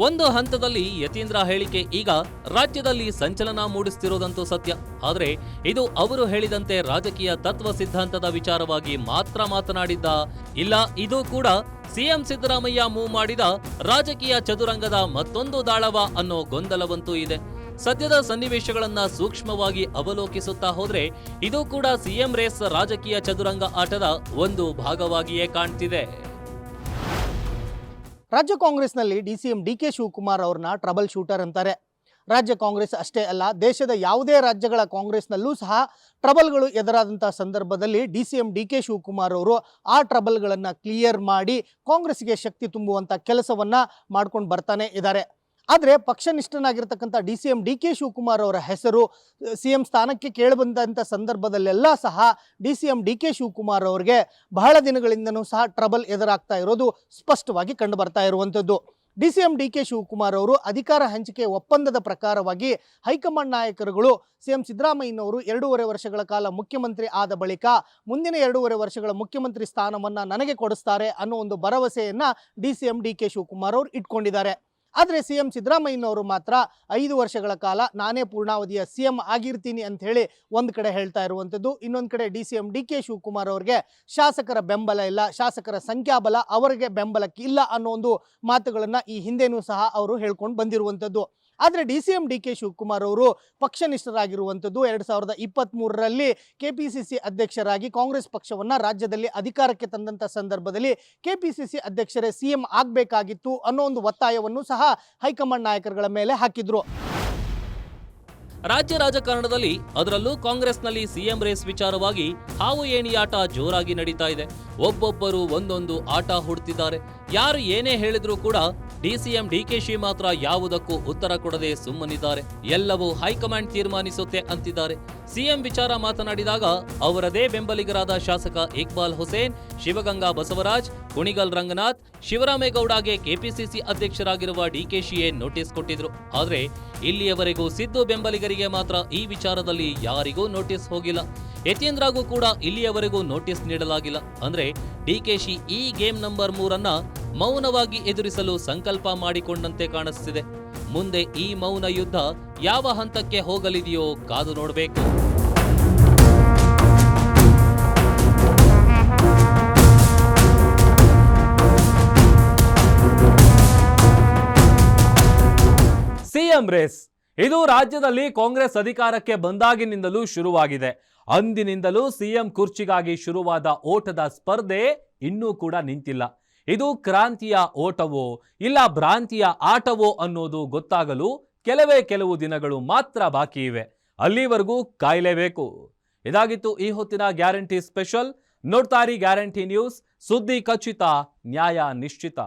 ಒಂದು ಹಂತದಲ್ಲಿ ಯತೀಂದ್ರ ಹೇಳಿಕೆ ಈಗ ರಾಜ್ಯದಲ್ಲಿ ಸಂಚಲನ ಮೂಡಿಸುತ್ತಿರುವುದಂತೂ ಸತ್ಯ. ಆದರೆ ಇದು ಅವರು ಹೇಳಿದಂತೆ ರಾಜಕೀಯ ತತ್ವ ಸಿದ್ಧಾಂತದ ವಿಚಾರವಾಗಿ ಮಾತ್ರ ಮಾತನಾಡಿದ್ದ, ಇಲ್ಲ ಇದು ಕೂಡ ಸಿಎಂ ಸಿದ್ದರಾಮಯ್ಯ ಮೂವ್ ಮಾಡಿದ ರಾಜಕೀಯ ಚದುರಂಗದ ಮತ್ತೊಂದು ದಾಳವ ಅನ್ನೋ ಗೊಂದಲವಂತೂ ಇದೆ. ಸದ್ಯದ ಸನ್ನಿವೇಶಗಳನ್ನ ಸೂಕ್ಷ್ಮವಾಗಿ ಅವಲೋಕಿಸುತ್ತಾ ಹೋದ್ರೆ ಇದು ಕೂಡ ಸಿಎಂ ರೇಸ್ ರಾಜಕೀಯ ಚದುರಂಗ ಆಟದ ಒಂದು ಭಾಗವಾಗಿಯೇ ಕಾಣ್ತಿದೆ. ರಾಜ್ಯ ಕಾಂಗ್ರೆಸ್ನಲ್ಲಿ ಡಿಸಿಎಂ ಡಿಕೆ ಶಿವಕುಮಾರ್ ಅವ್ರನ್ನ ಟ್ರಬಲ್ ಶೂಟರ್ ಅಂತಾರೆ. ರಾಜ್ಯ ಕಾಂಗ್ರೆಸ್ ಅಷ್ಟೇ ಅಲ್ಲ, ದೇಶದ ಯಾವುದೇ ರಾಜ್ಯಗಳ ಕಾಂಗ್ರೆಸ್ನಲ್ಲೂ ಸಹ ಟ್ರಬಲ್ಗಳು ಎದುರಾದಂಥ ಸಂದರ್ಭದಲ್ಲಿ ಡಿಸಿಎಂ ಡಿಕೆ ಶಿವಕುಮಾರ್ ಅವರು ಆ ಟ್ರಬಲ್ಗಳನ್ನು ಕ್ಲಿಯರ್ ಮಾಡಿ ಕಾಂಗ್ರೆಸ್ಗೆ ಶಕ್ತಿ ತುಂಬುವಂಥ ಕೆಲಸವನ್ನು ಮಾಡ್ಕೊಂಡು ಬರ್ತಾನೆ ಇದ್ದಾರೆ. ಆದರೆ ಪಕ್ಷನಿಷ್ಠನಾಗಿರ್ತಕ್ಕಂಥ ಡಿಸಿಎಂ ಡಿಕೆ ಶಿವಕುಮಾರ್ ಅವರ ಹೆಸರು ಸಿಎಂ ಸ್ಥಾನಕ್ಕೆ ಕೇಳಿಬಂದಂಥ ಸಂದರ್ಭದಲ್ಲೆಲ್ಲ ಸಹ ಡಿಸಿಎಂ ಡಿಕೆ ಶಿವಕುಮಾರ್ ಅವರಿಗೆ ಬಹಳ ದಿನಗಳಿಂದನೂ ಸಹ ಟ್ರಬಲ್ ಎದುರಾಗ್ತಾ ಇರೋದು ಸ್ಪಷ್ಟವಾಗಿ ಕಂಡು ಬರ್ತಾ ಇರುವಂಥದ್ದು. ಡಿಸಿಎಂ ಡಿಕೆ ಶಿವಕುಮಾರ್ ಅವರು ಅಧಿಕಾರ ಹಂಚಿಕೆ ಒಪ್ಪಂದದ ಪ್ರಕಾರವಾಗಿ ಹೈಕಮಾಂಡ್ ನಾಯಕರುಗಳು ಸಿಎಂ ಸಿದ್ದರಾಮಯ್ಯನವರು 2.5 ವರ್ಷಗಳ ಕಾಲ ಮುಖ್ಯಮಂತ್ರಿ ಆದ ಬಳಿಕ ಮುಂದಿನ 2.5 ವರ್ಷಗಳ ಮುಖ್ಯಮಂತ್ರಿ ಸ್ಥಾನವನ್ನು ನನಗೆ ಕೊಡಿಸ್ತಾರೆ ಅನ್ನೋ ಒಂದು ಭರವಸೆಯನ್ನು ಡಿಸಿಎಂ ಡಿಕೆ ಶಿವಕುಮಾರ್ ಅವರು ಇಟ್ಕೊಂಡಿದ್ದಾರೆ. ಆದರೆ ಸಿಎಂ ಸಿದ್ದರಾಮಯ್ಯನವರು ಮಾತ್ರ 5 ವರ್ಷಗಳ ಕಾಲ ನಾನೇ ಪೂರ್ಣಾವಧಿಯ ಸಿಎಂ ಆಗಿರ್ತೀನಿ ಅಂತ ಹೇಳಿ ಒಂದು ಕಡೆ ಹೇಳ್ತಾ ಇರುವಂಥದ್ದು. ಇನ್ನೊಂದು ಕಡೆ ಡಿಸಿಎಂ ಡಿಕೆ ಶಿವಕುಮಾರ್ ಅವರಿಗೆ ಶಾಸಕರ ಬೆಂಬಲ ಇಲ್ಲ, ಶಾಸಕರ ಸಂಖ್ಯಾಬಲ ಅವರಿಗೆ ಬೆಂಬಲಕ್ಕೆ ಇಲ್ಲ ಅನ್ನೋ ಒಂದು ಮಾತುಗಳನ್ನು ಈ ಹಿಂದೆನೂ ಸಹ ಅವರು ಹೇಳ್ಕೊಂಡು ಬಂದಿರುವಂಥದ್ದು. ಆದರೆ ಡಿಸಿಎಂ ಡಿಕೆ ಶಿವಕುಮಾರ್ ಅವರು ಪಕ್ಷನಿಷ್ಠರಾಗಿರುವಂಥದ್ದು 2023ರಲ್ಲಿ KPCC ಅಧ್ಯಕ್ಷರಾಗಿ ಕಾಂಗ್ರೆಸ್ ಪಕ್ಷವನ್ನು ರಾಜ್ಯದಲ್ಲಿ ಅಧಿಕಾರಕ್ಕೆ ತಂದಂಥ ಸಂದರ್ಭದಲ್ಲಿ KPCC ಅಧ್ಯಕ್ಷರೇ ಸಿಎಂ ಆಗಬೇಕಾಗಿತ್ತು ಅನ್ನೋ ಒಂದು ಒತ್ತಾಯವನ್ನು ಸಹ ಹೈಕಮಾಂಡ್ ನಾಯಕರುಗಳ ಮೇಲೆ ಹಾಕಿದ್ರು. ರಾಜ್ಯ ರಾಜಕಾರಣದಲ್ಲಿ ಅದರಲ್ಲೂ ಕಾಂಗ್ರೆಸ್ನಲ್ಲಿ ಸಿಎಂ ರೇಸ್ ವಿಚಾರವಾಗಿ ಹಾವು ಏಣಿಯಾಟ ಜೋರಾಗಿ ನಡೀತಾ ಇದೆ. ಒಬ್ಬೊಬ್ಬರು ಒಂದೊಂದು ಆಟ ಹುಡುತ್ತಿದ್ದಾರೆ. ಯಾರು ಏನೇ ಹೇಳಿದ್ರೂ ಕೂಡ ಡಿಸಿಎಂ ಡಿಕೆಶಿ ಮಾತ್ರ ಯಾವುದಕ್ಕೂ ಉತ್ತರ ಕೊಡದೆ ಸುಮ್ಮನಿದ್ದಾರೆ. ಎಲ್ಲವೂ ಹೈಕಮಾಂಡ್ ತೀರ್ಮಾನಿಸುತ್ತೆ ಅಂತಿದ್ದಾರೆ. ಸಿಎಂ ವಿಚಾರ ಮಾತನಾಡಿದಾಗ ಅವರದೇ ಬೆಂಬಲಿಗರಾದ ಶಾಸಕ ಇಕ್ಬಾಲ್ ಹುಸೇನ್, ಶಿವಗಂಗಾ ಬಸವರಾಜ್, ಕುಣಿಗಲ್ ರಂಗನಾಥ್, ಶಿವರಾಮೇಗೌಡಗೆ ಕೆಪಿಸಿಸಿ ಅಧ್ಯಕ್ಷರಾಗಿರುವ ಡಿಕೆಶಿಯೇ ನೋಟಿಸ್ ಕೊಟ್ಟಿದ್ರು. ಆದರೆ ಇಲ್ಲಿಯವರೆಗೂ ಸಿದ್ದು ಬೆಂಬಲಿಗರಿಗೆ ಮಾತ್ರ ಈ ವಿಚಾರದಲ್ಲಿ ಯಾರಿಗೂ ನೋಟಿಸ್ ಹೋಗಿಲ್ಲ. ಯತೀಂದ್ರಗೂ ಕೂಡ ಇಲ್ಲಿಯವರೆಗೂ ನೋಟಿಸ್ ನೀಡಲಾಗಿಲ್ಲ. ಅಂದ್ರೆ ಡಿಕೆಶಿ ಈ ಗೇಮ್ ನಂಬರ್ 3 ಮೌನವಾಗಿ ಎದುರಿಸಲು ಸಂಕಲ್ಪ ಮಾಡಿಕೊಂಡಂತೆ ಕಾಣಿಸ್ತಿದೆ. ಮುಂದೆ ಈ ಮೌನ ಯುದ್ಧ ಯಾವ ಹಂತಕ್ಕೆ ಹೋಗಲಿದೆಯೋ ಕಾದು ನೋಡಬೇಕು. ಸಿಎಂ ರೇಸ್ ಇದು ರಾಜ್ಯದಲ್ಲಿ ಕಾಂಗ್ರೆಸ್ ಅಧಿಕಾರಕ್ಕೆ ಬಂದಾಗಿನಿಂದಲೂ ಶುರುವಾಗಿದೆ. ಅಂದಿನಿಂದಲೂ ಸಿಎಂ ಕುರ್ಚಿಗಾಗಿ ಶುರುವಾದ ಓಟದ ಸ್ಪರ್ಧೆ ಇನ್ನೂ ಕೂಡ ನಿಂತಿಲ್ಲ. ಇದು ಕ್ರಾಂತಿಯ ಓಟವೋ ಇಲ್ಲ ಭ್ರಾಂತಿಯ ಆಟವೋ ಅನ್ನೋದು ಗೊತ್ತಾಗಲು ಕೆಲವು ದಿನಗಳು ಮಾತ್ರ ಬಾಕಿ ಇವೆ. ಅಲ್ಲಿವರೆಗೂ ಕಾಯಲೇಬೇಕು. ಇದಾಗಿತ್ತು ಈ ಹೊತ್ತಿನ ಗ್ಯಾರಂಟಿ ಸ್ಪೆಷಲ್. ನೋಡ್ತಾ ಇರಿ ಗ್ಯಾರಂಟಿ ನ್ಯೂಸ್, ಸುದ್ದಿ ಖಚಿತ, ನ್ಯಾಯ ನಿಶ್ಚಿತ.